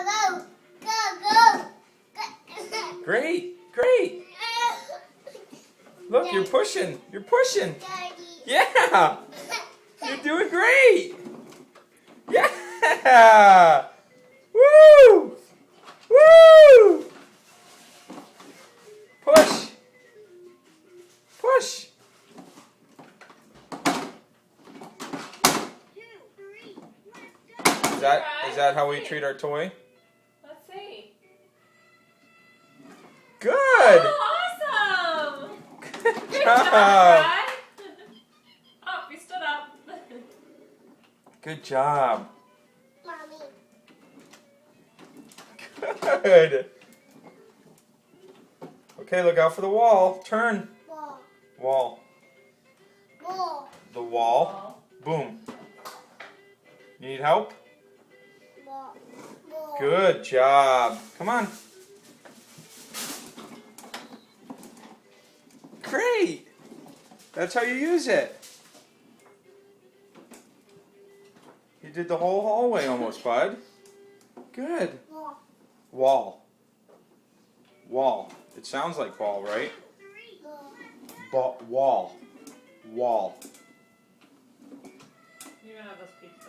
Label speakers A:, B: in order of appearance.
A: Go, go, go.
B: Great, great. Look, you're pushing. You're pushing.
A: Daddy.
B: Yeah. You're doing great. Yeah. Woo. Woo. Push. Push. Is that how we treat our toy?
C: Let's see.
B: Good.
C: Oh, awesome!
B: Good
C: Good
B: job.
C: job, Brad. Oh, we stood up.
B: Good job.
A: Mommy.
B: Good. Okay, look out for the wall. Turn.
A: Ball.
B: Wall.
A: Ball.
B: The wall. Boom. You need help?
A: Ball. Ball.
B: Good job. Come on. Great. That's how you use it. You did the whole hallway almost, bud. Good.
A: Ball.
B: Wall. Wall. It sounds like ball, right?
A: Ball.
B: Wall. Wall.
C: You don't have those pieces.